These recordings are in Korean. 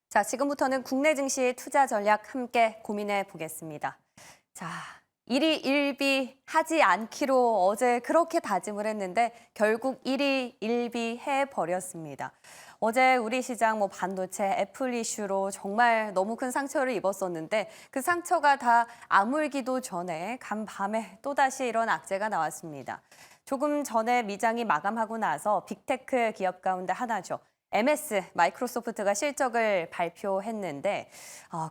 자, 지금부터는 국내 증시 투자 전략 함께 고민해 보겠습니다. 자, 일희 일비 하지 않기로 어제 그렇게 다짐을 했는데 결국 일희 일비 해버렸습니다. 어제 우리 시장 반도체 애플 이슈로 정말 너무 큰 상처를 입었었는데 그 상처가 다 아물기도 전에 간밤에 또다시 이런 악재가 나왔습니다. 조금 전에 미장이 마감하고 나서 빅테크 기업 가운데 하나죠. MS, 마이크로소프트가 실적을 발표했는데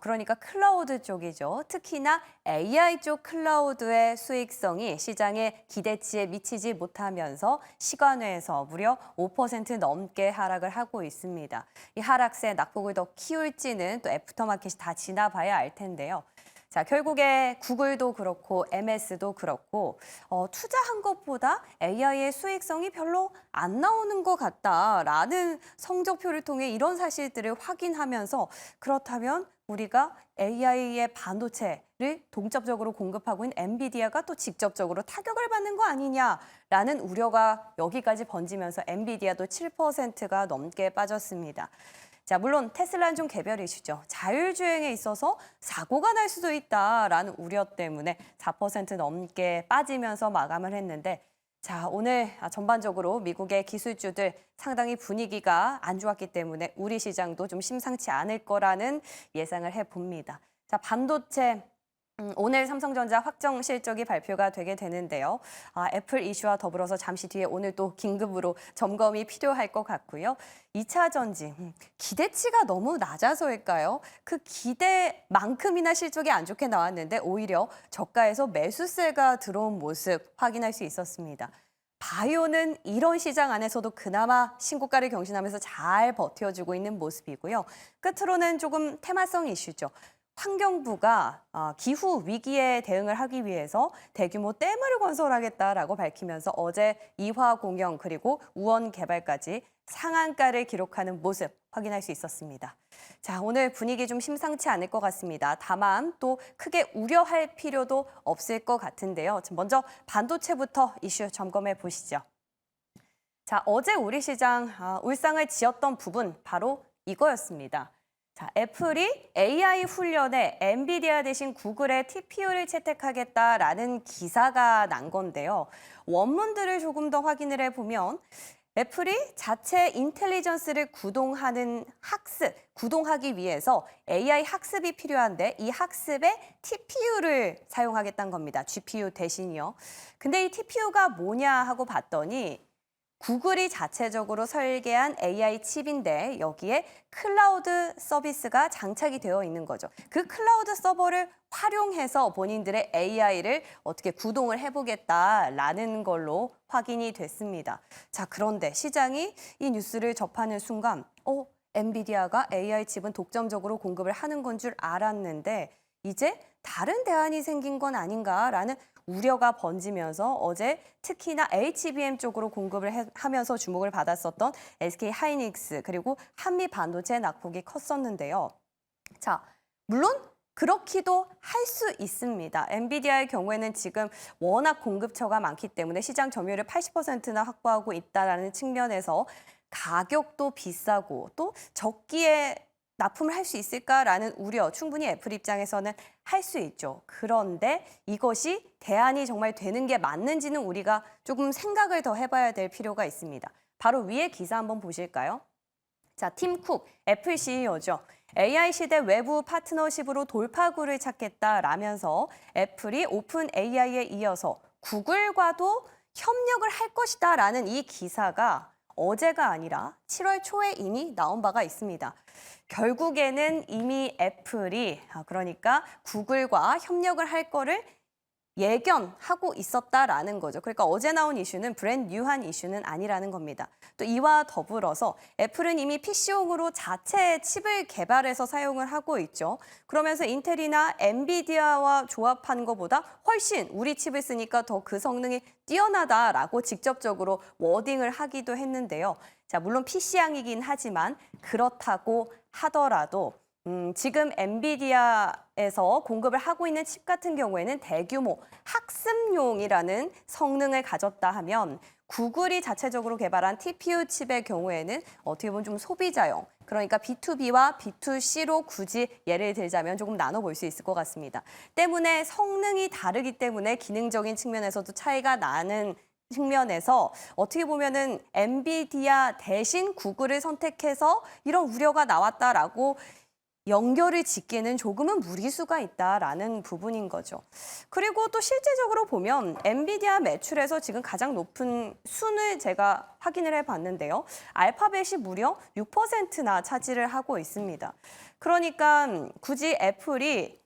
그러니까 클라우드 쪽이죠. 특히나 AI 쪽 클라우드의 수익성이 시장의 기대치에 미치지 못하면서 시간외에서 무려 5% 넘게 하락을 하고 있습니다. 이 하락세 낙폭을 더 키울지는 또 애프터마켓이 다 지나봐야 알 텐데요. 자, 결국에 구글도 그렇고 MS도 그렇고 투자한 것보다 AI의 수익성이 별로 안 나오는 것 같다라는 성적표를 통해 이런 사실들을 확인하면서 그렇다면 우리가 AI의 반도체를 동접적으로 공급하고 있는 엔비디아가 또 직접적으로 타격을 받는 거 아니냐라는 우려가 여기까지 번지면서 엔비디아도 7%가 넘게 빠졌습니다. 자, 물론 테슬라는 좀 개별 이슈죠. 자율주행에 있어서 사고가 날 수도 있다라는 우려 때문에 4% 넘게 빠지면서 마감을 했는데 자, 오늘 전반적으로 미국의 기술주들 상당히 분위기가 안 좋았기 때문에 우리 시장도 좀 심상치 않을 거라는 예상을 해봅니다. 자, 반도체 오늘 삼성전자 확정 실적이 발표가 되게 되는데요. 애플 이슈와 더불어서 잠시 뒤에 오늘 또 긴급으로 점검이 필요할 것 같고요. 2차 전지, 기대치가 너무 낮아서일까요? 그 기대만큼이나 실적이 안 좋게 나왔는데 오히려 저가에서 매수세가 들어온 모습 확인할 수 있었습니다. 바이오는 이런 시장 안에서도 그나마 신고가를 경신하면서 잘 버텨주고 있는 모습이고요. 끝으로는 조금 테마성 이슈죠. 환경부가 기후 위기에 대응을 하기 위해서 대규모 댐을 건설하겠다라고 밝히면서 어제 이화공영 그리고 우원 개발까지 상한가를 기록하는 모습 확인할 수 있었습니다. 자, 오늘 분위기 좀 심상치 않을 것 같습니다. 다만 또 크게 우려할 필요도 없을 것 같은데요. 먼저 반도체부터 이슈 점검해 보시죠. 자, 어제 우리 시장 울상을 지었던 부분 바로 이거였습니다. 자, 애플이 AI 훈련에 엔비디아 대신 구글의 TPU를 채택하겠다라는 기사가 난 건데요. 원문들을 조금 더 확인을 해보면 애플이 자체 인텔리전스를 구동하기 위해서 AI 학습이 필요한데 이 학습에 TPU를 사용하겠다는 겁니다. GPU 대신이요. 근데 이 TPU가 뭐냐 하고 봤더니 구글이 자체적으로 설계한 AI 칩인데 여기에 클라우드 서비스가 장착이 되어 있는 거죠. 그 클라우드 서버를 활용해서 본인들의 AI를 어떻게 구동을 해보겠다라는 걸로 확인이 됐습니다. 자, 그런데 시장이 이 뉴스를 접하는 순간 엔비디아가 AI 칩은 독점적으로 공급을 하는 건 줄 알았는데 이제 다른 대안이 생긴 건 아닌가라는 우려가 번지면서 어제 특히나 HBM 쪽으로 공급을 하면서 주목을 받았었던 SK 하이닉스 그리고 한미 반도체 낙폭이 컸었는데요. 자, 물론 그렇기도 할 수 있습니다. 엔비디아의 경우에는 지금 워낙 공급처가 많기 때문에 시장 점유율을 80%나 확보하고 있다는 측면에서 가격도 비싸고 또 적기에 납품을 할 수 있을까라는 우려 충분히 애플 입장에서는 할 수 있죠. 그런데 이것이 대안이 정말 되는 게 맞는지는 우리가 조금 생각을 더 해봐야 될 필요가 있습니다. 바로 위에 기사 한번 보실까요? 자, 팀 쿡, 애플 CEO죠. AI 시대 외부 파트너십으로 돌파구를 찾겠다라면서 애플이 오픈 AI에 이어서 구글과도 협력을 할 것이다라는 이 기사가 어제가 아니라 7월 초에 이미 나온 바가 있습니다. 결국에는 이미 애플이 그러니까 구글과 협력을 할 거를 예견하고 있었다라는 거죠. 그러니까 어제 나온 이슈는 브랜드 뉴한 이슈는 아니라는 겁니다. 또 이와 더불어서 애플은 이미 PC용으로 자체 칩을 개발해서 사용을 하고 있죠. 그러면서 인텔이나 엔비디아와 조합한 것보다 훨씬 우리 칩을 쓰니까 더 그 성능이 뛰어나다라고 직접적으로 워딩을 하기도 했는데요. 자, 물론 PC향이긴 하지만 그렇다고 하더라도 지금 엔비디아에서 공급을 하고 있는 칩 같은 경우에는 대규모 학습용이라는 성능을 가졌다 하면 구글이 자체적으로 개발한 TPU 칩의 경우에는 어떻게 보면 좀 소비자용, 그러니까 B2B와 B2C로 굳이 예를 들자면 조금 나눠볼 수 있을 것 같습니다. 때문에 성능이 다르기 때문에 기능적인 측면에서도 차이가 나는 측면에서 어떻게 보면은 엔비디아 대신 구글을 선택해서 이런 우려가 나왔다라고 연결을 짓기에는 조금은 무리수가 있다라는 부분인 거죠. 그리고 또 실제적으로 보면 엔비디아 매출에서 지금 가장 높은 순을 제가 확인을 해봤는데요. 알파벳이 무려 6%나 차지를 하고 있습니다. 그러니까 굳이 애플이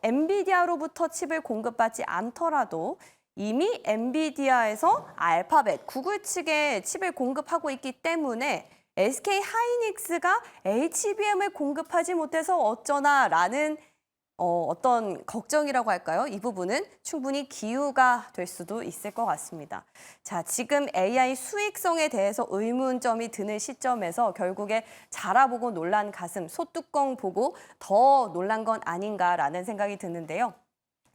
엔비디아로부터 칩을 공급받지 않더라도 이미 엔비디아에서 알파벳, 구글 측에 칩을 공급하고 있기 때문에 SK 하이닉스가 HBM을 공급하지 못해서 어쩌나라는 어떤 걱정이라고 할까요? 이 부분은 충분히 기우가 될 수도 있을 것 같습니다. 자, 지금 AI 수익성에 대해서 의문점이 드는 시점에서 결국에 자라보고 놀란 가슴, 소뚜껑 보고 더 놀란 건 아닌가라는 생각이 드는데요.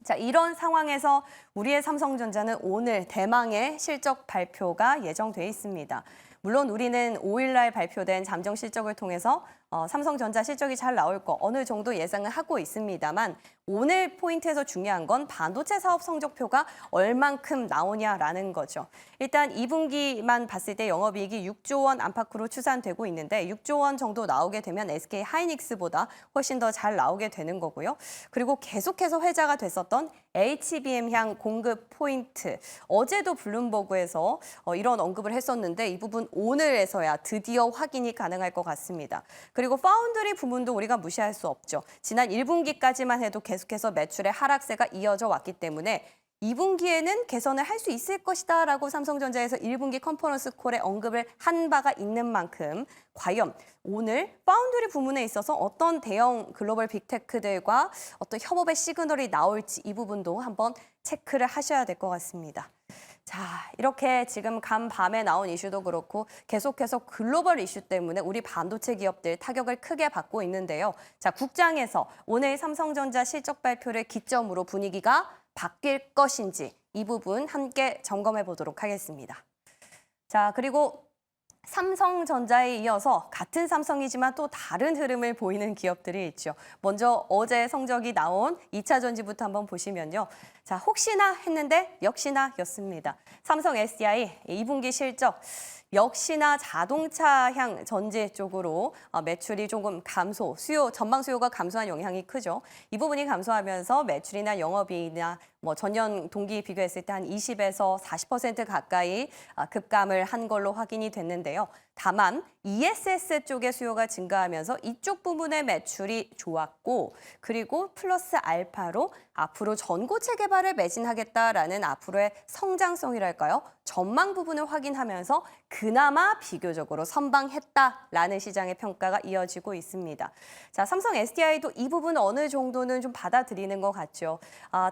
자, 이런 상황에서 우리의 삼성전자는 오늘 대망의 실적 발표가 예정돼 있습니다. 물론 우리는 5일날 발표된 잠정 실적을 통해서 삼성전자 실적이 잘 나올 거 어느 정도 예상을 하고 있습니다만 오늘 포인트에서 중요한 건 반도체 사업 성적표가 얼만큼 나오냐라는 거죠. 일단 2분기만 봤을 때 영업이익이 6조 원 안팎으로 추산되고 있는데 6조 원 정도 나오게 되면 SK 하이닉스보다 훨씬 더 잘 나오게 되는 거고요. 그리고 계속해서 회자가 됐었던 HBM향 공급 포인트. 어제도 블룸버그에서 이런 언급을 했었는데 이 부분 오늘에서야 드디어 확인이 가능할 것 같습니다. 그리고 파운드리 부문도 우리가 무시할 수 없죠. 지난 1분기까지만 해도 계속해서 매출의 하락세가 이어져 왔기 때문에 2분기에는 개선을 할 수 있을 것이다 라고 삼성전자에서 1분기 컨퍼런스 콜에 언급을 한 바가 있는 만큼 과연 오늘 파운드리 부문에 있어서 어떤 대형 글로벌 빅테크들과 어떤 협업의 시그널이 나올지 이 부분도 한번 체크를 하셔야 될 것 같습니다. 자, 이렇게 지금 간밤에 나온 이슈도 그렇고 계속해서 글로벌 이슈 때문에 우리 반도체 기업들 타격을 크게 받고 있는데요. 자, 국장에서 오늘 삼성전자 실적 발표를 기점으로 분위기가 바뀔 것인지 이 부분 함께 점검해 보도록 하겠습니다. 자, 그리고 삼성전자에 이어서 같은 삼성이지만 또 다른 흐름을 보이는 기업들이 있죠. 먼저 어제 성적이 나온 2차 전지부터 한번 보시면요. 자, 혹시나 했는데 역시나였습니다. 삼성 SDI 2분기 실적 역시나 자동차향 전지 쪽으로 매출이 조금 감소, 전방 수요가 감소한 영향이 크죠. 이 부분이 감소하면서 매출이나 영업이익이나 전년 동기 비교했을 때 한 20에서 40% 가까이 급감을 한 걸로 확인이 됐는데요. 다만 ESS 쪽의 수요가 증가하면서 이쪽 부분의 매출이 좋았고 그리고 플러스 알파로 앞으로 전고체 개발을 매진하겠다라는 앞으로의 성장성이랄까요? 전망 부분을 확인하면서 그나마 비교적으로 선방했다라는 시장의 평가가 이어지고 있습니다. 자, 삼성 SDI도 이 부분 어느 정도는 좀 받아들이는 것 같죠.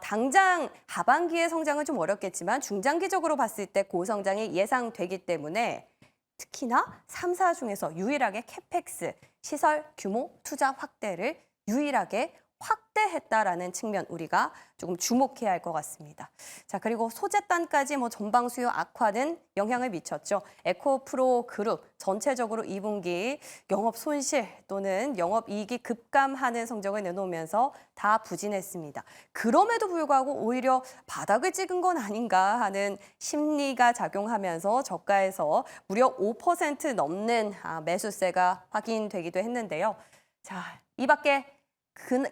당장 하반기의 성장은 좀 어렵겠지만 중장기적으로 봤을 때 고성장이 예상되기 때문에 특히나 3사 중에서 유일하게 캐펙스, 시설 규모 투자 확대를 유일하게 확대했다라는 측면 우리가 조금 주목해야 할 것 같습니다. 자, 그리고 소재단까지 전방 수요 악화는 영향을 미쳤죠. 에코프로 그룹 전체적으로 2분기 영업 손실 또는 영업 이익이 급감하는 성적을 내놓으면서 다 부진했습니다. 그럼에도 불구하고 오히려 바닥을 찍은 건 아닌가 하는 심리가 작용하면서 저가에서 무려 5% 넘는 매수세가 확인되기도 했는데요. 자, 이 밖에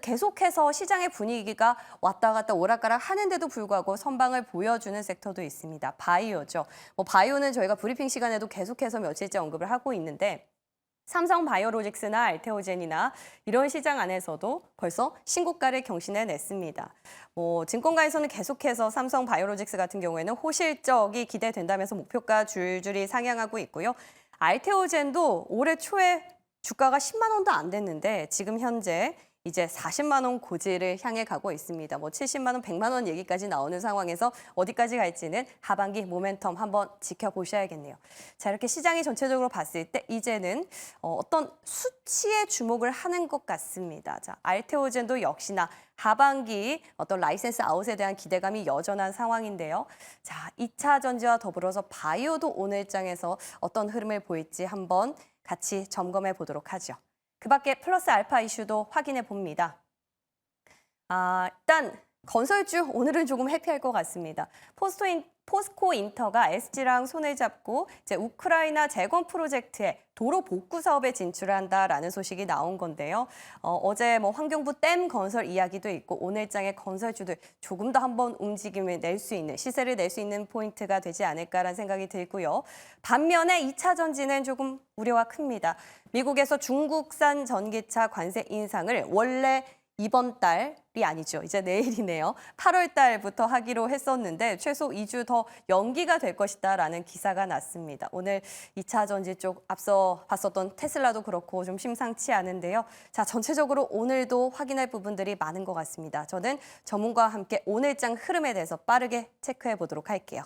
계속해서 시장의 분위기가 왔다 갔다 오락가락 하는데도 불구하고 선방을 보여주는 섹터도 있습니다. 바이오죠. 바이오는 저희가 브리핑 시간에도 계속해서 며칠째 언급을 하고 있는데 삼성 바이오로직스나 알테오젠이나 이런 시장 안에서도 벌써 신고가를 경신해냈습니다. 증권가에서는 계속해서 삼성 바이오로직스 같은 경우에는 호실적이 기대된다면서 목표가 줄줄이 상향하고 있고요. 알테오젠도 올해 초에 주가가 10만 원도 안 됐는데 지금 현재 이제 40만 원 고지를 향해 가고 있습니다. 70만 원, 100만 원 얘기까지 나오는 상황에서 어디까지 갈지는 하반기 모멘텀 한번 지켜보셔야겠네요. 자, 이렇게 시장이 전체적으로 봤을 때 이제는 어떤 수치에 주목을 하는 것 같습니다. 자, 알테오젠도 역시나 하반기 어떤 라이센스 아웃에 대한 기대감이 여전한 상황인데요. 자, 2차 전지와 더불어서 바이오도 오늘 장에서 어떤 흐름을 보일지 한번 같이 점검해 보도록 하죠. 그 밖에 플러스 알파 이슈도 확인해 봅니다. 일단 건설주 오늘은 조금 해피할 것 같습니다. 포스코 인터가 SG랑 손을 잡고 이제 우크라이나 재건 프로젝트에 도로 복구 사업에 진출한다라는 소식이 나온 건데요. 어제 환경부 댐 건설 이야기도 있고 오늘장의 건설주들 조금 더 한번 움직임을 낼 수 있는 시세를 낼 수 있는 포인트가 되지 않을까라는 생각이 들고요. 반면에 2차 전지는 조금 우려가 큽니다. 미국에서 중국산 전기차 관세 인상을 원래 이번 달이 아니죠. 이제 내일이네요. 8월 달부터 하기로 했었는데 최소 2주 더 연기가 될 것이다라는 기사가 났습니다. 오늘 2차 전지 쪽 앞서 봤었던 테슬라도 그렇고 좀 심상치 않은데요. 자, 전체적으로 오늘도 확인할 부분들이 많은 것 같습니다. 저는 전문가와 함께 오늘장 흐름에 대해서 빠르게 체크해 보도록 할게요.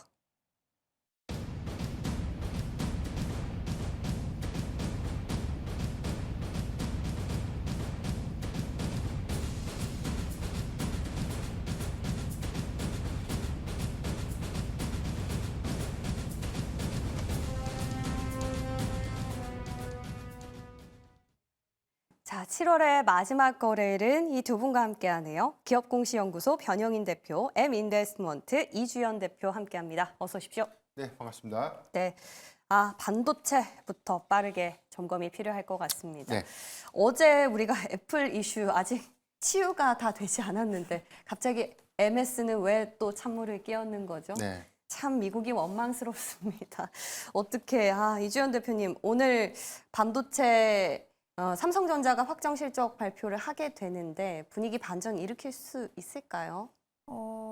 자, 7월의 마지막 거래일은 이 두 분과 함께하네요. 기업공시연구소 변영인 대표, M인베스트먼트 이주연 대표 함께합니다. 어서 오십시오. 네, 반갑습니다. 네, 반도체부터 빠르게 점검이 필요할 것 같습니다. 네. 어제 우리가 애플 이슈 아직 치유가 다 되지 않았는데 갑자기 MS는 왜 또 찬물을 끼얹는 거죠? 네. 참 미국이 원망스럽습니다. 어떻게 이주연 대표님 오늘 반도체 삼성전자가 확정 실적 발표를 하게 되는데 분위기 반전 일으킬 수 있을까요?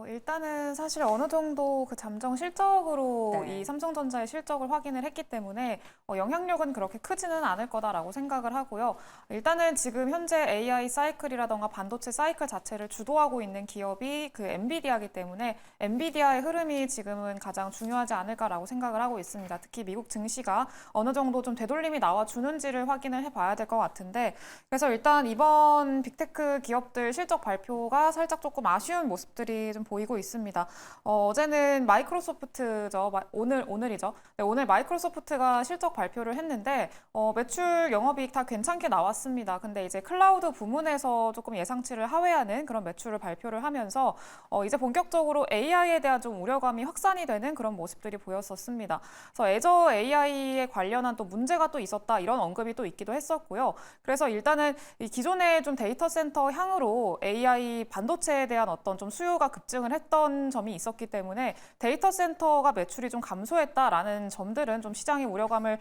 일단은 사실 어느 정도 그 잠정 실적으로 네. 이 삼성전자의 실적을 확인을 했기 때문에 영향력은 그렇게 크지는 않을 거다라고 생각을 하고요. 일단은 지금 현재 AI 사이클이라던가 반도체 사이클 자체를 주도하고 있는 기업이 그 엔비디아이기 때문에 엔비디아의 흐름이 지금은 가장 중요하지 않을까라고 생각을 하고 있습니다. 특히 미국 증시가 어느 정도 좀 되돌림이 나와주는지를 확인을 해봐야 될 것 같은데 그래서 일단 이번 빅테크 기업들 실적 발표가 살짝 조금 아쉬운 모습들이 좀 보이고 있습니다. 어제는 마이크로소프트죠. 오늘이죠. 네, 오늘 마이크로소프트가 실적 발표를 했는데 매출 영업이익 다 괜찮게 나왔습니다. 근데 이제 클라우드 부문에서 조금 예상치를 하회하는 그런 매출을 발표를 하면서 이제 본격적으로 AI에 대한 좀 우려감이 확산이 되는 그런 모습들이 보였었습니다. 그래서 애저 AI에 관련한 또 문제가 또 있었다 이런 언급이 또 있기도 했었고요. 그래서 일단은 이 기존의 좀 데이터 센터 향으로 AI 반도체에 대한 어떤 좀 수요가 급증을 했던 점이 있었기 때문에 데이터 센터가 매출이 좀 감소했다라는 점들은 좀 시장의 우려감을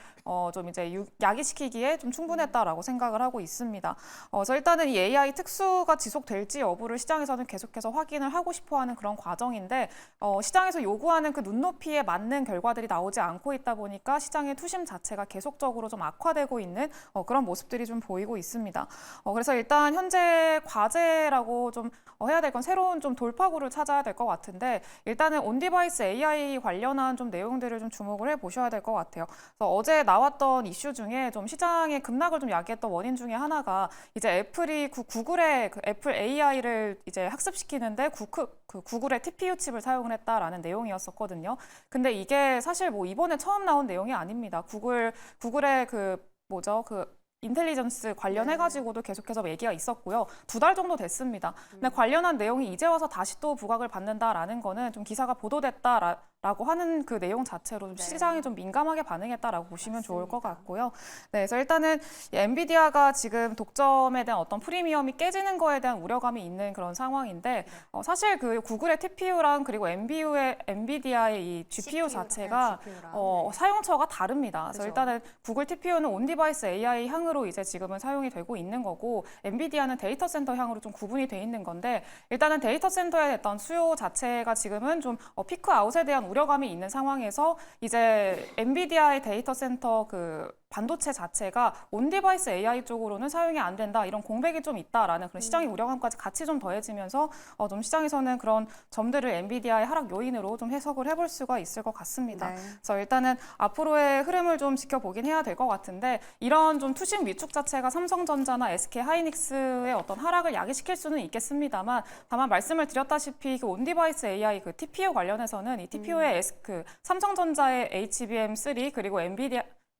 좀 이제 야기시키기에 좀 충분했다라고 생각을 하고 있습니다. 그래서 일단은 이 AI 특수가 지속될지 여부를 시장에서는 계속해서 확인을 하고 싶어하는 그런 과정인데 시장에서 요구하는 그 눈높이에 맞는 결과들이 나오지 않고 있다 보니까 시장의 투심 자체가 계속적으로 좀 악화되고 있는 그런 모습들이 좀 보이고 있습니다. 그래서 일단 현재 과제라고 좀 해야 될 건 새로운 좀 돌파구를 찾아야 될 것 같은데 일단은 온디바이스 AI 관련한 좀 내용들을 좀 주목을 해보셔야 될 것 같아요. 그래서 어제 나왔던 이슈 중에 좀 시장의 급락을 좀 야기했던 원인 중에 하나가 이제 애플이 구글의 그 애플 AI를 이제 학습시키는데 구글의 TPU 칩을 사용을 했다라는 내용이었었거든요. 근데 이게 사실 뭐 이번에 처음 나온 내용이 아닙니다. 구글의 인텔리전스 관련해가지고도 계속해서 얘기가 있었고요. 2달 정도 됐습니다. 근데 관련한 내용이 이제 와서 다시 또 부각을 받는다라는 거는 좀 기사가 보도됐다라고 하는 그 내용 자체로 좀 시장이 좀 민감하게 반응했다라고 보시면 좋을 것 같고요. 네, 그래서 일단은 엔비디아가 지금 독점에 대한 어떤 프리미엄이 깨지는 거에 대한 우려감이 있는 그런 상황인데 사실 그 구글의 TPU랑 그리고 엔비디아의 이 GPU 자체가 사용처가 다릅니다. 그래서 일단은 구글 TPU는 온디바이스 AI 향으로 이제 지금은 사용이 되고 있는 거고 엔비디아는 데이터 센터 향으로 좀 구분이 돼 있는 건데 일단은 데이터 센터에 어떤 수요 자체가 지금은 좀 피크 아웃에 대한 우려감이 있는 상황에서 이제 엔비디아의 데이터 센터 그 반도체 자체가 온디바이스 AI 쪽으로는 사용이 안 된다 이런 공백이 좀 있다라는 그런 시장의 우려감까지 같이 좀 더해지면서 좀 시장에서는 그런 점들을 엔비디아의 하락 요인으로 좀 해석을 해볼 수가 있을 것 같습니다. 네. 그래서 일단은 앞으로의 흐름을 좀 지켜보긴 해야 될 것 같은데 이런 좀 투심 위축 자체가 삼성전자나 SK하이닉스의 어떤 하락을 야기시킬 수는 있겠습니다만 다만 말씀을 드렸다시피 그 온디바이스 AI 그 TPU 관련해서는 이 TPU의 그 삼성전자의 HBM3 그리고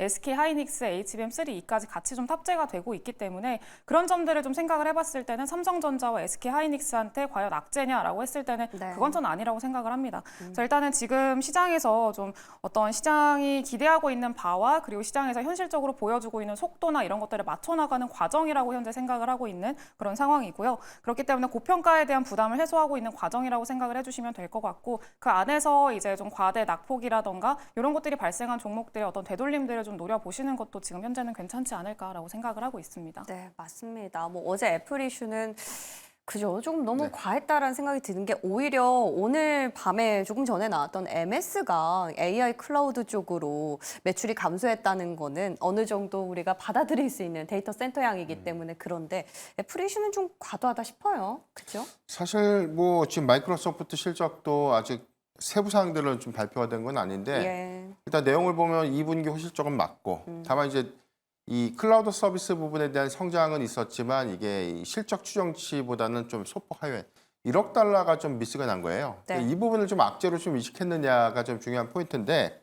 SK 하이닉스 HBM3E까지 같이 좀 탑재가 되고 있기 때문에 그런 점들을 좀 생각을 해봤을 때는 삼성전자와 SK 하이닉스한테 과연 악재냐라고 했을 때는 네. 그건 전 아니라고 생각을 합니다. 그래서 일단은 지금 시장에서 좀 어떤 시장이 기대하고 있는 바와 그리고 시장에서 현실적으로 보여주고 있는 속도나 이런 것들을 맞춰 나가는 과정이라고 현재 생각을 하고 있는 그런 상황이고요. 그렇기 때문에 고평가에 대한 부담을 해소하고 있는 과정이라고 생각을 해주시면 될 것 같고 그 안에서 이제 좀 과대 낙폭이라던가 이런 것들이 발생한 종목들의 어떤 되돌림들을 좀 노려보시는 것도 지금 현재는 괜찮지 않을까라고 생각을 하고 있습니다. 네, 맞습니다. 뭐 어제 애플 이슈는 그죠. 조금 너무 네. 과했다라는 생각이 드는 게 오히려 오늘 밤에 조금 전에 나왔던 MS가 AI 클라우드 쪽으로 매출이 감소했다는 거는 어느 정도 우리가 받아들일 수 있는 데이터 센터 양이기 때문에 그런데 애플 이슈는 좀 과도하다 싶어요. 그렇죠? 사실 뭐 지금 마이크로소프트 실적도 아직 세부 사항들은 좀 발표가 된 건 아닌데 예. 일단 내용을 보면 2분기 호실적은 맞고 다만 이제 이 클라우드 서비스 부분에 대한 성장은 있었지만 이게 이 실적 추정치보다는 좀 소폭 하회 1억 달러가 좀 미스가 난 거예요. 네. 이 부분을 좀 악재로 좀 인식했느냐가 좀 중요한 포인트인데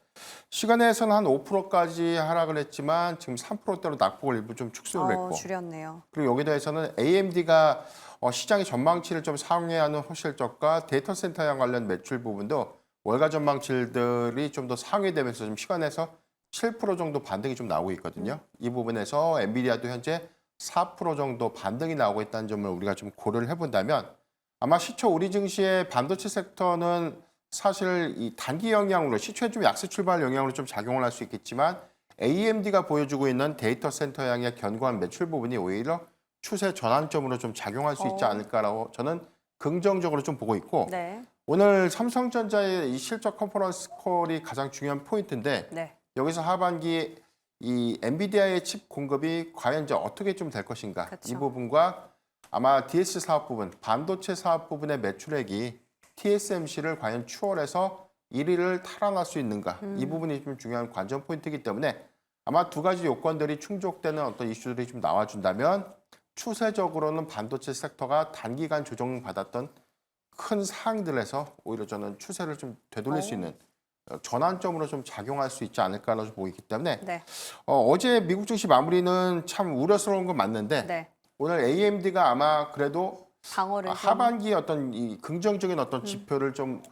시간에서는 한 5%까지 하락을 했지만 지금 3%대로 낙폭을 일부 좀 축소를 했고 줄였네요. 그리고 여기에 대해서는 AMD가 시장의 전망치를 좀 상회하는 호실적과 데이터 센터형 관련 매출 부분도 월가 전망치들이 좀 더 상회되면서 좀 시간에서 7% 정도 반등이 좀 나오고 있거든요. 이 부분에서 엔비디아도 현재 4% 정도 반등이 나오고 있다는 점을 우리가 좀 고려를 해본다면 아마 시초 우리 증시의 반도체 섹터는 사실 이 단기 영향으로 시초에 좀 약세 출발 영향으로 좀 작용을 할 수 있겠지만 AMD가 보여주고 있는 데이터 센터 향의 견고한 매출 부분이 오히려 추세 전환점으로 좀 작용할 수 있지 않을까라고 저는 긍정적으로 좀 보고 있고 네. 오늘 삼성전자의 이 실적 컨퍼런스 콜이 가장 중요한 포인트인데 네. 여기서 하반기 이 엔비디아의 칩 공급이 과연 이제 어떻게 좀 될 것인가 그쵸. 이 부분과 아마 DS 사업 부분, 반도체 사업 부분의 매출액이 TSMC를 과연 추월해서 1위를 탈환할 수 있는가 이 부분이 좀 중요한 관전 포인트이기 때문에 아마 두 가지 요건들이 충족되는 어떤 이슈들이 좀 나와준다면 추세적으로는 반도체 섹터가 단기간 조정받았던 큰 사항들에서 오히려 저는 추세를 좀 되돌릴 수 있는 전환점으로 좀 작용할 수 있지 않을까라고 보이기 때문에 네. 어제 미국 증시 마무리는 참 우려스러운 건 맞는데 네. 오늘 AMD가 아마 그래도 방어를 좀 하반기 어떤 이 긍정적인 어떤 지표를 좀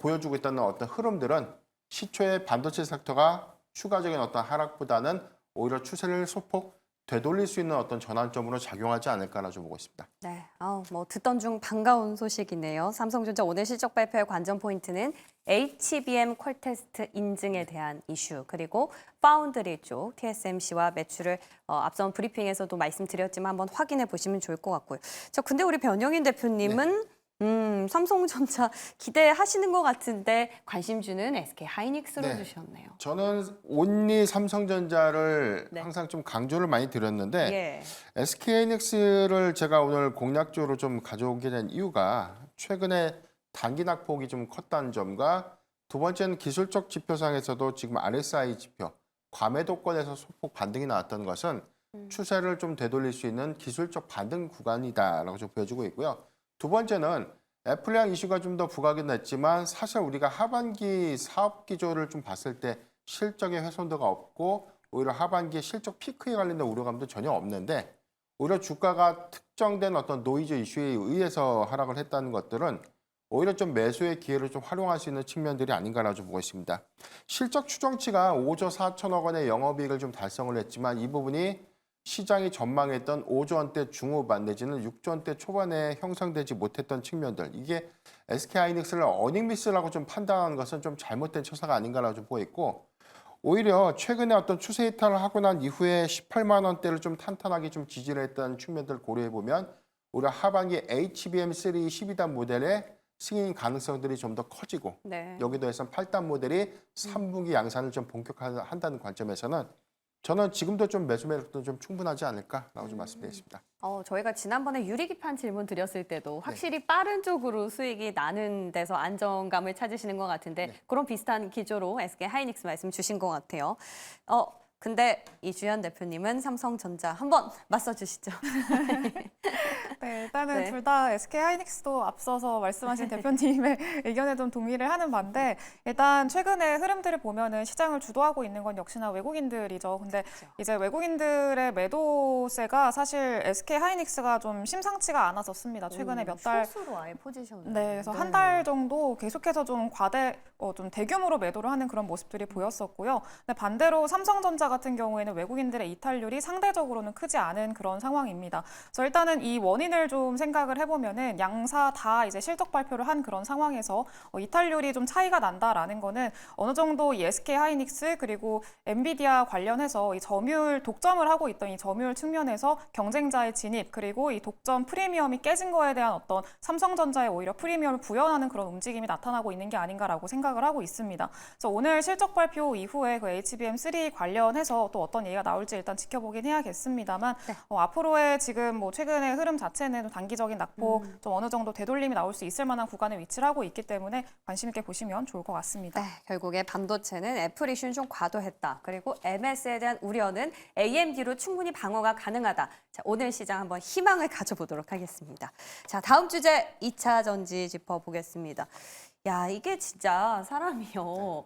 보여주고 있다는 어떤 흐름들은 시초의 반도체 섹터가 추가적인 어떤 하락보다는 오히려 추세를 소폭 되돌릴 수 있는 어떤 전환점으로 작용하지 않을까라고 보고 있습니다. 네, 뭐 듣던 중 반가운 소식이네요. 삼성전자 오늘 실적 발표의 관전 포인트는 HBM 퀄 테스트 인증에 대한 이슈 그리고 파운드리 쪽 TSMC와 매출을 앞선 브리핑에서도 말씀드렸지만 한번 확인해 보시면 좋을 것 같고요. 근데 우리 변영인 대표님은 삼성전자 기대하시는 것 같은데 관심주는 SK 하이닉스로 네. 주셨네요. 저는 온리 삼성전자를 네. 항상 좀 강조를 많이 드렸는데 예. SK하이닉스를 제가 오늘 공략적으로 좀 가져오게 된 이유가 최근에 단기 낙폭이 좀 컸다는 점과 두 번째는 기술적 지표상에서도 지금 RSI 지표, 과매도권에서 소폭 반등이 나왔다는 것은 추세를 좀 되돌릴 수 있는 기술적 반등 구간이다라고 좀 보여주고 있고요. 두 번째는 애플향 이슈가 좀 더 부각이 됐지만 사실 우리가 하반기 사업 기조를 좀 봤을 때 실적의 훼손도가 없고 오히려 하반기 실적 피크에 관련된 우려감도 전혀 없는데 오히려 주가가 특정된 어떤 노이즈 이슈에 의해서 하락을 했다는 것들은 오히려 좀 매수의 기회를 좀 활용할 수 있는 측면들이 아닌가라고 좀 보고 있습니다. 실적 추정치가 5조 4천억 원의 영업이익을 좀 달성을 했지만 이 부분이 시장이 전망했던 5조 원대 중후반 내지는 6조 원대 초반에 형성되지 못했던 측면들 이게 SK하이닉스를 어닝미스라고 좀 판단하는 것은 좀 잘못된 처사가 아닌가라고 좀 보고 있고 오히려 최근에 어떤 추세 이탈을 하고 난 이후에 18만 원대를 좀 탄탄하게 좀 지지를 했던 측면들 고려해 보면 오히려 하반기 HBM3 12단 모델의 승인 가능성들이 좀 더 커지고 네. 여기도 해서 8단 모델이 3분기 양산을 좀 본격화한다는 관점에서는 저는 지금도 좀 매수 매력도 좀 충분하지 않을까라고 좀 말씀드리겠습니다. 저희가 지난번에 유리기판 질문 드렸을 때도 확실히 빠른 쪽으로 수익이 나는 데서 안정감을 찾으시는 것 같은데 그런 비슷한 기조로 SK 하이닉스 말씀 주신 것 같아요. 근데 이주연 대표님은 삼성전자 한번 맞서 주시죠. 네, 일단은 네. 둘 다 SK 하이닉스도 앞서서 말씀하신 대표님의 의견에 좀 동의를 하는 반대, 일단 최근에 흐름들을 보면은 시장을 주도하고 있는 건 역시나 외국인들이죠. 근데 이제 외국인들의 매도세가 사실 SK 하이닉스가 좀 심상치가 않았었습니다. 최근에 몇 달. 숏으로 아예 포지션. 네, 그래서 한 달 정도 계속해서 좀 좀 대규모로 매도를 하는 그런 모습들이 보였었고요. 근데 반대로 삼성전자 같은 경우에는 외국인들의 이탈률이 상대적으로는 크지 않은 그런 상황입니다. 그래서 일단은 이 원인을 좀 생각을 해보면은 양사 다 이제 실적 발표를 한 그런 상황에서 이탈률이 좀 차이가 난다라는 거는 어느 정도 이 SK 하이닉스 그리고 엔비디아 관련해서 이 점유율 독점을 하고 있던 이 점유율 측면에서 경쟁자의 진입 그리고 이 독점 프리미엄이 깨진 거에 대한 어떤 삼성전자에 오히려 프리미엄을 부여하는 그런 움직임이 나타나고 있는 게 아닌가라고 생각을 하고 있습니다. 그래서 오늘 실적 발표 이후에 그 HBM3 관련해서 또 어떤 얘기가 나올지 일단 지켜보긴 해야겠습니다만 앞으로의 지금 뭐 최근의 흐름 자체는 좀 단기적인 낙폭 좀 어느 정도 되돌림이 나올 수 있을 만한 구간에 위치를 하고 있기 때문에 관심 있게 보시면 좋을 것 같습니다. 네, 결국에 반도체는 애플 이슈는 좀 과도했다. 그리고 MS에 대한 우려는 AMD로 충분히 방어가 가능하다. 자, 오늘 시장 한번 희망을 가져보도록 하겠습니다. 자, 다음 주제 2차 전지 짚어보겠습니다. 야, 이게 진짜 사람이요.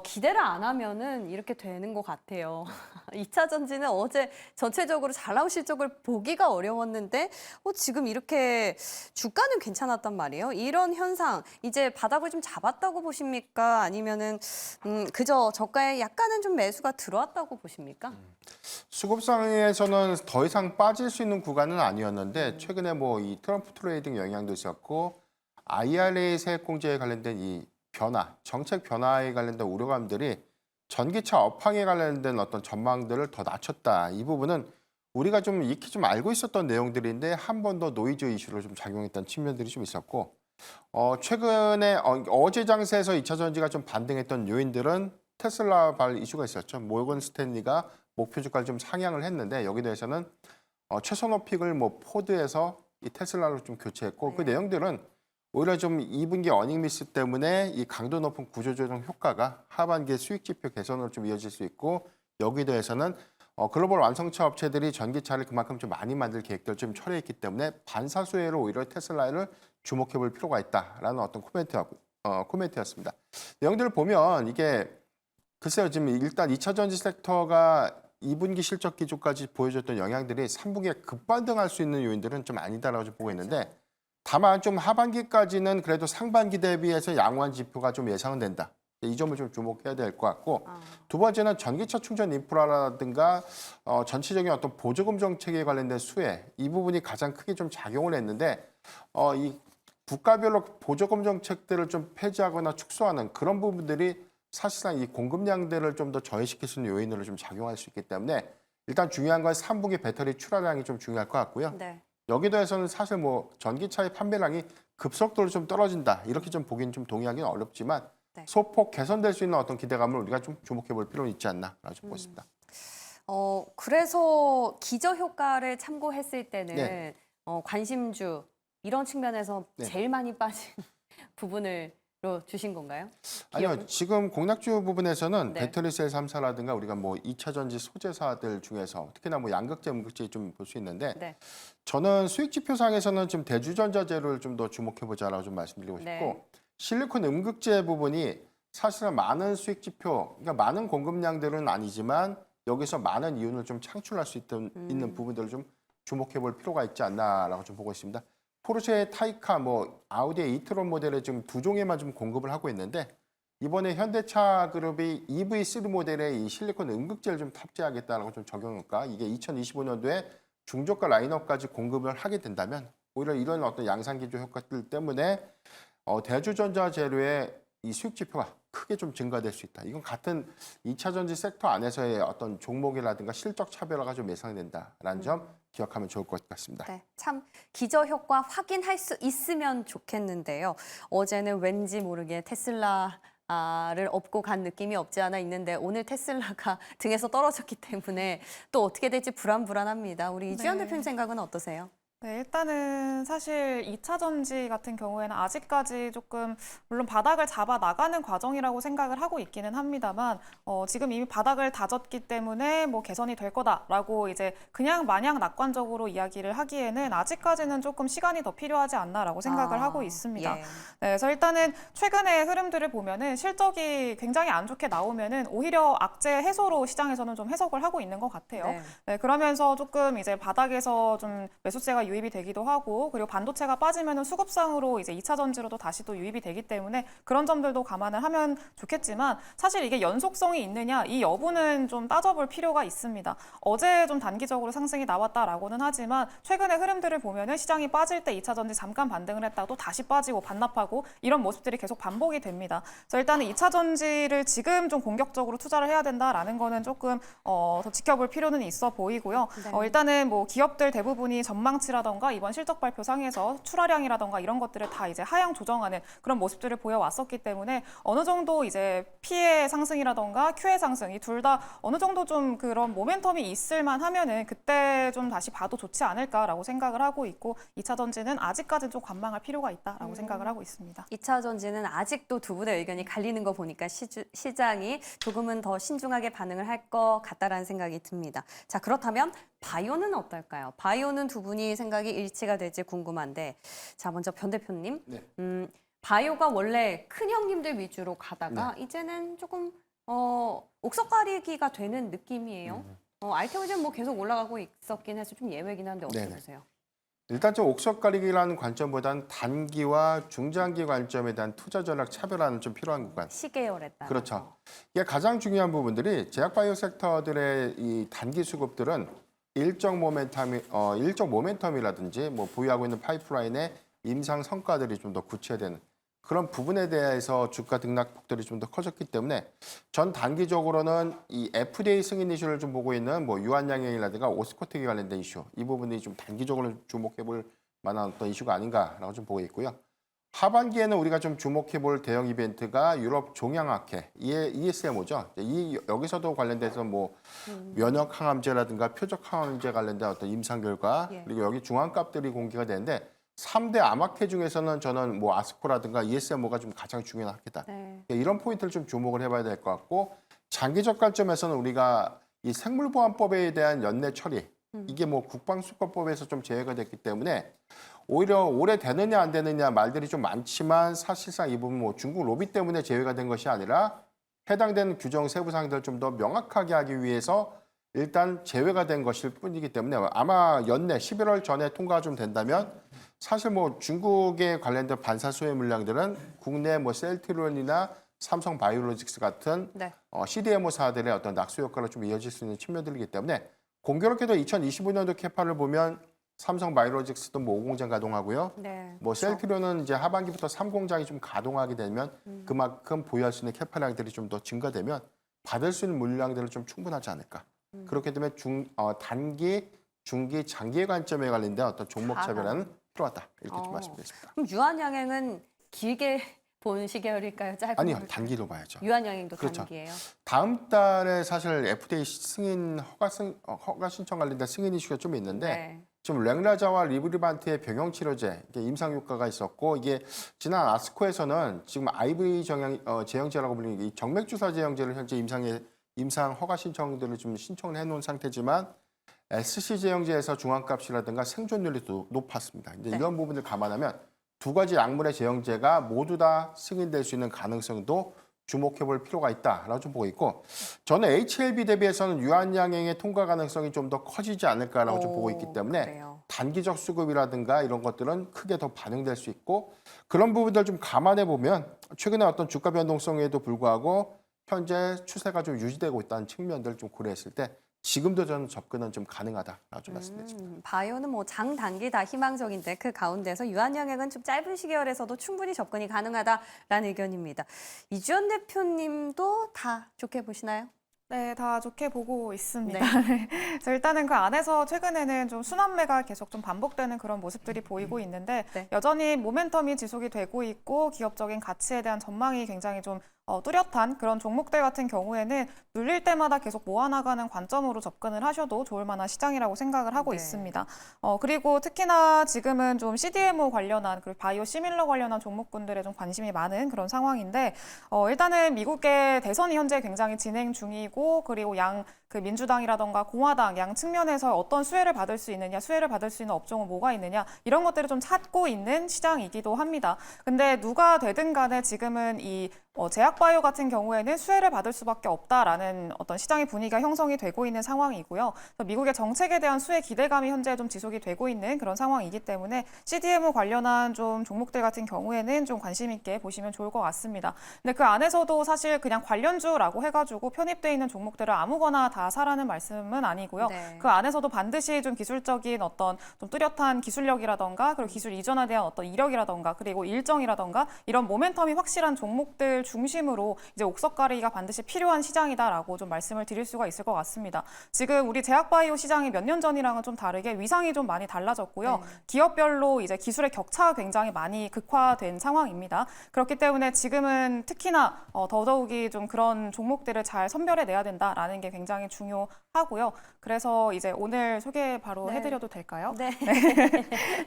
기대를 안 하면은 이렇게 되는 것 같아요. 2차 전지는 어제 전체적으로 잘 나온 실적을 보기가 어려웠는데 지금 이렇게 주가는 괜찮았단 말이에요. 이런 현상 이제 바닥을 좀 잡았다고 보십니까? 아니면은 그저 저가에 약간은 좀 매수가 들어왔다고 보십니까? 수급상에서는 더 이상 빠질 수 있는 구간은 아니었는데 최근에 뭐 이 트럼프 트레이딩 영향도 있었고 IRA 세액공제에 관련된 이 변화, 정책 변화에 관련된 우려감들이 전기차 업황에 관련된 어떤 전망들을 더 낮췄다. 이 부분은 우리가 좀 익히 좀 알고 있었던 내용들인데 한 번 더 노이즈 이슈로 좀 작용했던 측면들이 좀 있었고 최근에 어제 장세에서 2차 전지가 좀 반등했던 요인들은 테슬라발 이슈가 있었죠. 모건 스탠리가 목표 주가를 좀 상향을 했는데 여기 대해서는 최선호 픽을 뭐 포드에서 이 테슬라로 좀 교체했고 그 내용들은 오히려 좀 2분기 어닝 미스 때문에 이 강도 높은 구조조정 효과가 하반기에 수익 지표 개선으로 좀 이어질 수 있고 여기에 대해서는 글로벌 완성차 업체들이 전기차를 그만큼 좀 많이 만들 계획들을 좀 철회했기 때문에 반사수혜로 오히려 테슬라를 주목해 볼 필요가 있다라는 어떤 코멘트였습니다. 내용들을 보면 이게 글쎄요, 지금 일단 2차 전지 섹터가 2분기 실적 기조까지 보여줬던 영향들이 3분기에 급반등할 수 있는 요인들은 좀 아니다라고 좀 보고 있는데 다만 좀 하반기까지는 그래도 상반기 대비해서 양호한 지표가 좀 예상은 된다. 이 점을 좀 주목해야 될 것 같고 두 번째는 전기차 충전 인프라라든가 전체적인 어떤 보조금 정책에 관련된 수혜 이 부분이 가장 크게 좀 작용을 했는데 이 국가별로 보조금 정책들을 좀 폐지하거나 축소하는 그런 부분들이 사실상 이 공급량들을 좀 더 저해시킬 수 있는 요인으로 좀 작용할 수 있기 때문에 일단 중요한 건 3분기 배터리 출하량이 좀 중요할 것 같고요. 네. 여기에 서는 사실 뭐 전기차의 판매량이 급속도로 좀 떨어진다 이렇게 좀 보기는 좀 동의하기는 어렵지만 소폭 개선될 수 있는 어떤 기대감을 우리가 좀 주목해 볼 필요는 있지 않나라고 좀 보고 있습니다. 그래서 기저 효과를 참고했을 때는 관심주 이런 측면에서 제일 많이 빠진 부분을 주신 건가요? 아니요. 지금 공략주 부분에서는 배터리셀 3사라든가 우리가 뭐 2차 전지 소재사들 중에서 특히나 뭐 양극재, 음극재 좀 볼 수 있는데 저는 수익 지표상에서는 좀 대주전자재를 좀 더 주목해 보자라고 좀 말씀드리고 싶고 실리콘 음극재 부분이 사실은 많은 수익 지표, 그러니까 많은 공급량들은 아니지만 여기서 많은 이윤을 좀 창출할 수 있는 부분들을 좀 주목해 볼 필요가 있지 않나라고 좀 보고 있습니다. 포르쉐의 타이카, 뭐 아우디의 이트론 모델에 지금 두 종에만 좀 공급을 하고 있는데 이번에 현대차 그룹이 EV3 모델에 이 실리콘 음극재를 좀 탑재하겠다라고 좀 적용할까? 이게 2025년도에 중저가 라인업까지 공급을 하게 된다면 오히려 이런 어떤 양산 기조 효과들 때문에 대주전자 재료의 이 수익 지표가 크게 좀 증가될 수 있다. 이건 같은 2차 전지 섹터 안에서의 어떤 종목이라든가 실적 차별화가 좀 예상된다라는 점 기억하면 좋을 것 같습니다. 네, 참 기저 효과 확인할 수 있으면 좋겠는데요. 어제는 왠지 모르게 테슬라를 업고 간 느낌이 없지 않아 있는데 오늘 테슬라가 등에서 떨어졌기 때문에 또 어떻게 될지 불안합니다. 우리 이주연 대표님 생각은 어떠세요? 네, 일단은 사실 2차 전지 같은 경우에는 아직까지 조금 물론 바닥을 잡아 나가는 과정이라고 생각을 하고 있기는 합니다만 지금 이미 바닥을 다졌기 때문에 뭐 개선이 될 거다라고 이제 그냥 마냥 낙관적으로 이야기를 하기에는 아직까지는 조금 시간이 더 필요하지 않나라고 생각을 하고 있습니다. 예. 네, 그래서 일단은 최근의 흐름들을 보면은 실적이 굉장히 안 좋게 나오면은 오히려 악재 해소로 시장에서는 좀 해석을 하고 있는 것 같아요. 네. 네, 그러면서 조금 이제 바닥에서 좀 매수세가 유입이 되기도 하고 그리고 반도체가 빠지면은 수급상으로 이제 2차 전지로도 다시 또 유입이 되기 때문에 그런 점들도 감안을 하면 좋겠지만 사실 이게 연속성이 있느냐 이 여부는 좀 따져볼 필요가 있습니다. 어제 좀 단기적으로 상승이 나왔다라고는 하지만 최근의 흐름들을 보면은 시장이 빠질 때 2차 전지 잠깐 반등을 했다가 또 다시 빠지고 반납하고 이런 모습들이 계속 반복이 됩니다. 그래서 일단은 2차 전지를 지금 좀 공격적으로 투자를 해야 된다라는 거는 조금 더 지켜볼 필요는 있어 보이고요. 네. 일단은 뭐 기업들 대부분이 전망치라던가 이번 실적 발표 상에서 출하량이라던가 이런 것들을 다 이제 하향 조정하는 그런 모습들을 보여왔었기 때문에 어느 정도 이제 P의 상승이라던가 Q의 상승 이 둘 다 어느 정도 좀 그런 모멘텀이 있을만 하면은 그때 좀 다시 봐도 좋지 않을까라고 생각을 하고 있고 2차 전지는 아직까지는 좀 관망할 필요가 있다라고 생각을 하고 있습니다. 2차 전지는 아직도 두 분의 의견이 갈리는 거 보니까 시장이 조금은 더 신중하게 반응을 할 것 같다라는 생각이 듭니다. 자, 그렇다면 바이오는 어떨까요? 바이오는 두 분이 생각이 일치가 될지 궁금한데, 자, 먼저 변 대표님. 네. 바이오가 원래 큰 형님들 위주로 가다가 이제는 조금 옥석가리기가 되는 느낌이에요. 알테오젠 뭐 계속 올라가고 있었긴 해서 좀 예외긴 한데 어떻게 네네. 보세요? 일단 좀 옥석가리기라는 관점보다는 단기와 중장기 관점에 대한 투자 전략 차별화는 좀 필요한 구간. 시계열에 따라. 그렇죠. 이게 가장 중요한 부분들이 제약바이오 섹터들의 이 단기 수급들은 일정 모멘텀이라든지 뭐 보유하고 있는 파이프라인의 임상 성과들이 좀 더 구체화되는 그런 부분에 대해서 주가 등락폭들이 좀 더 커졌기 때문에 전 단기적으로는 이 FDA 승인 이슈를 좀 보고 있는 뭐 유한양행이라든가 오스코텍에 관련된 이슈 이 부분이 좀 단기적으로 주목해 볼 만한 어떤 이슈가 아닌가라고 좀 보고 있고요. 하반기에는 우리가 좀 주목해 볼 대형 이벤트가 유럽 종양학회 ESMO죠. 여기서도 관련돼서 뭐 면역 항암제라든가 표적 항암제 관련된 어떤 임상 결과 예. 그리고 여기 중앙값들이 공개가 되는데 3대 암학회 중에서는 저는 뭐 아스코라든가 ESMO가 좀 가장 중요한 학회다. 네. 이런 포인트를 좀 주목을 해봐야 될 것 같고 장기적 관점에서는 우리가 이 생물보안법에 대한 연내 처리 이게 뭐 국방수권법에서 좀 제외가 됐기 때문에 오히려 올해 되느냐 안 되느냐 말들이 좀 많지만 사실상 이 부분 뭐 중국 로비 때문에 제외가 된 것이 아니라 해당되는 규정 세부 사항들을 좀 더 명확하게 하기 위해서 일단 제외가 된 것일 뿐이기 때문에 아마 연내 11월 전에 통과가 좀 된다면 사실 뭐 중국에 관련된 반사 소외 물량들은 국내 뭐 셀트리온이나 삼성 바이오로직스 같은 네. CDMO사들의 어떤 낙수 효과로 좀 이어질 수 있는 측면들이기 때문에 공교롭게도 2025년도 캐파를 보면 삼성 바이오로직스도 뭐 5공장 가동하고요. 네. 뭐 셀트리온은 이제 하반기부터 3공장이 좀 가동하게 되면 그만큼 보유할 수 있는 캐파량들이 좀 더 증가되면 받을 수 있는 물량들은 좀 충분하지 않을까. 그렇게 되면 단기, 중기, 장기의 관점에 관련된 어떤 종목 차별화는 필요하다. 이렇게 좀 말씀드리겠습니다. 그럼 유한양행은 길게 본 시계열일까요? 짧은 아니요, 볼까요? 단기로 봐야죠. 유한양행도 그렇죠. 단기예요. 다음 달에 사실 FDA 승인 허가 신청 관련된 승인 이슈가 좀 있는데 네. 지금 랭라자와 리브리반트의 병용 치료제 임상 효과가 있었고 이게 지난 아스코에서는 지금 IV 제형제라고 불리는 이 정맥 주사 제형제를 현재 임상 허가 신청들을 좀 신청을 해놓은 상태지만 SC 제형제에서 중환값이라든가 생존율이 높았습니다. 이제 네. 이런 부분을 감안하면 두 가지 약물의 제형제가 모두 다 승인될 수 있는 가능성도 주목해 볼 필요가 있다라고 좀 보고 있고 저는 HLB 대비해서는 유한양행의 통과 가능성이 좀 더 커지지 않을까라고 좀 보고 있기 때문에 그래요. 단기적 수급이라든가 이런 것들은 크게 더 반영될 수 있고 그런 부분들 좀 감안해 보면 최근에 어떤 주가 변동성에도 불구하고 현재 추세가 좀 유지되고 있다는 측면들을 좀 고려했을 때 지금도 저는 접근은 좀 가능하다라고 좀 말씀드립니다. 바이오는 뭐 장단기 다 희망적인데 그 가운데서 유한양행은 좀 짧은 시계열에서도 충분히 접근이 가능하다라는 의견입니다. 이주연 대표님도 다 좋게 보시나요? 네, 다 좋게 보고 있습니다. 네. 그래서 일단은 그 안에서 최근에는 좀 순환매가 계속 좀 반복되는 그런 모습들이 보이고 있는데 네. 여전히 모멘텀이 지속이 되고 있고 기업적인 가치에 대한 전망이 굉장히 좀 뚜렷한 그런 종목들 같은 경우에는 눌릴 때마다 계속 모아나가는 관점으로 접근을 하셔도 좋을 만한 시장이라고 생각을 하고 네. 있습니다. 그리고 특히나 지금은 좀 CDMO 관련한 그리고 바이오 시밀러 관련한 종목군들에 좀 관심이 많은 그런 상황인데 일단은 미국의 대선이 현재 굉장히 진행 중이고 그리고 그 민주당이라던가 공화당 양 측면에서 어떤 수혜를 받을 수 있느냐, 수혜를 받을 수 있는 업종은 뭐가 있느냐 이런 것들을 좀 찾고 있는 시장이기도 합니다. 근데 누가 되든 간에 지금은 이 제약바이오 같은 경우에는 수혜를 받을 수밖에 없다라는 어떤 시장의 분위기가 형성이 되고 있는 상황이고요. 미국의 정책에 대한 수혜 기대감이 현재 좀 지속이 되고 있는 그런 상황이기 때문에 CDMO 관련한 좀 종목들 같은 경우에는 좀 관심 있게 보시면 좋을 것 같습니다. 근데 그 안에서도 사실 그냥 관련주라고 해가지고 편입되어 있는 종목들을 아무거나 다 사라는 말씀은 아니고요. 네. 그 안에서도 반드시 좀 기술적인 어떤 좀 뚜렷한 기술력이라던가 그리고 기술 이전에 대한 어떤 이력이라던가 그리고 일정이라던가 이런 모멘텀이 확실한 종목들 중심으로 이제 옥석가리기가 반드시 필요한 시장이다라고 좀 말씀을 드릴 수가 있을 것 같습니다. 지금 우리 제약바이오 시장이 몇 년 전이랑은 좀 다르게 위상이 좀 많이 달라졌고요. 네. 기업별로 이제 기술의 격차가 굉장히 많이 극화된 상황입니다. 그렇기 때문에 지금은 특히나 더더욱이 좀 그런 종목들을 잘 선별해내야 된다라는 게 굉장히 중요하고요. 그래서 이제 오늘 소개 바로 네. 해드려도 될까요? 네.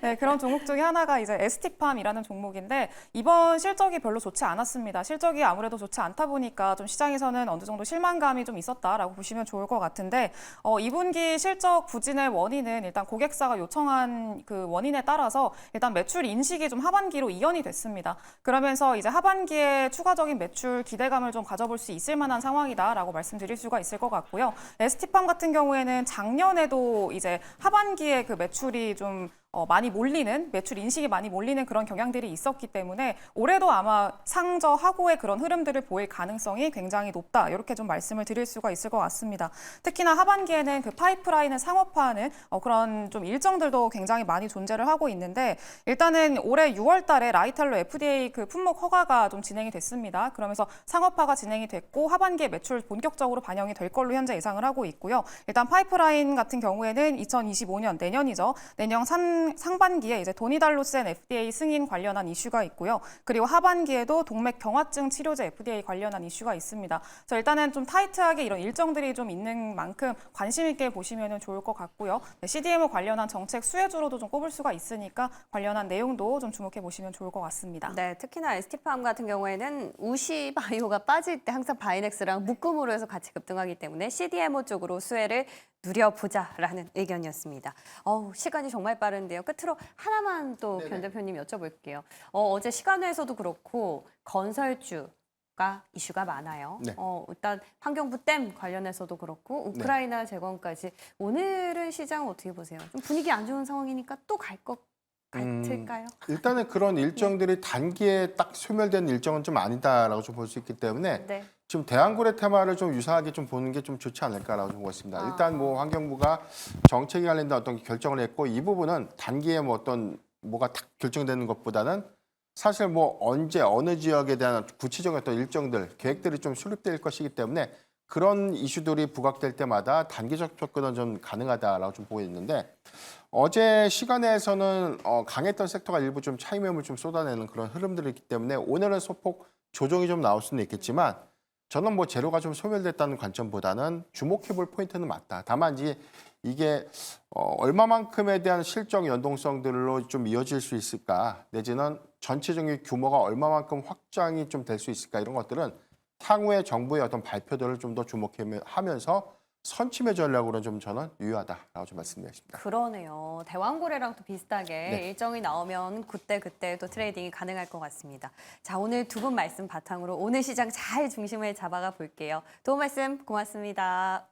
네, 그런 종목 중에 하나가 이제 ST팜이라는 종목인데 이번 실적이 별로 좋지 않았습니다. 실적이 아무래도 좋지 않다 보니까 좀 시장에서는 어느 정도 실망감이 좀 있었다라고 보시면 좋을 것 같은데 2분기 실적 부진의 원인은 일단 고객사가 요청한 그 원인에 따라서 일단 매출 인식이 좀 하반기로 이연이 됐습니다. 그러면서 이제 하반기에 추가적인 매출 기대감을 좀 가져볼 수 있을 만한 상황이다라고 말씀드릴 수가 있을 것 같고요. ST팜 같은 경우에는 작년에도 이제 하반기에 그 매출이 좀 많이 몰리는 매출 인식이 많이 몰리는 그런 경향들이 있었기 때문에 올해도 아마 상저하고의 그런 흐름들을 보일 가능성이 굉장히 높다. 이렇게 좀 말씀을 드릴 수가 있을 것 같습니다. 특히나 하반기에는 그 파이프라인을 상업화하는 그런 좀 일정들도 굉장히 많이 존재를 하고 있는데 일단은 올해 6월 달에 라이탈로 FDA 그 품목 허가가 좀 진행이 됐습니다. 그러면서 상업화가 진행이 됐고 하반기에 매출 본격적으로 반영이 될 걸로 현재 예상을 하고 있고요. 일단 파이프라인 같은 경우에는 2025년 내년이죠. 내년 상반기에 이제 도니달로센 FDA 승인 관련한 이슈가 있고요. 그리고 하반기에도 동맥 경화증 치료제 FDA 관련한 이슈가 있습니다. 그래서 일단은 좀 타이트하게 이런 일정들이 좀 있는 만큼 관심 있게 보시면 좋을 것 같고요. CDMO 관련한 정책 수혜주로도 좀 꼽을 수가 있으니까 관련한 내용도 좀 주목해 보시면 좋을 것 같습니다. 네, 특히나 ST팜 같은 경우에는 우시바이오가 빠질 때 항상 바이넥스랑 묶음으로 해서 같이 급등하기 때문에 CDMO 쪽으로 수혜를 누려보자라는 의견이었습니다. 시간이 정말 빠른데요. 끝으로 하나만 또 네네. 변 대표님 여쭤볼게요. 어제 시간회에서도 그렇고 건설주가 이슈가 많아요. 네. 일단 환경부 댐 관련해서도 그렇고 우크라이나 재건까지 오늘은 시장 어떻게 보세요? 좀 분위기 안 좋은 상황이니까 또 갈 것 같을까요? 일단은 그런 일정들이 단기에 딱 소멸된 일정은 좀 아니다라고 좀 볼 수 있기 때문에 네. 지금 대한고래 테마를 좀 유사하게 좀 보는 게 좀 좋지 않을까라고 좀 보고 있습니다. 일단 뭐 환경부가 정책에 관련된 어떤 결정을 했고 이 부분은 단기에 뭐 어떤 뭐가 딱 결정되는 것보다는 사실 뭐 언제 어느 지역에 대한 구체적인 어떤 일정들 계획들이 좀 수립될 것이기 때문에 그런 이슈들이 부각될 때마다 단기적 접근은 좀 가능하다라고 좀 보고 있는데 어제 시간에서는 강했던 섹터가 일부 좀 차익 매물 좀 쏟아내는 그런 흐름들이 있기 때문에 오늘은 소폭 조정이 좀 나올 수는 있겠지만 저는 뭐 재료가 좀 소멸됐다는 관점보다는 주목해볼 포인트는 맞다. 다만 이게 얼마만큼에 대한 실적 연동성들로 좀 이어질 수 있을까 내지는 전체적인 규모가 얼마만큼 확장이 좀 될 수 있을까 이런 것들은 향후에 정부의 어떤 발표들을 좀 더 주목하면서 선침의 전략으로는 좀 저는 유효하다라고 좀 말씀드리겠습니다. 그러네요. 대왕고래랑 또 비슷하게 네. 일정이 나오면 그때 또 트레이딩이 가능할 것 같습니다. 자, 오늘 두 분 말씀 바탕으로 오늘 시장 잘 중심을 잡아가 볼게요. 도움 말씀 고맙습니다.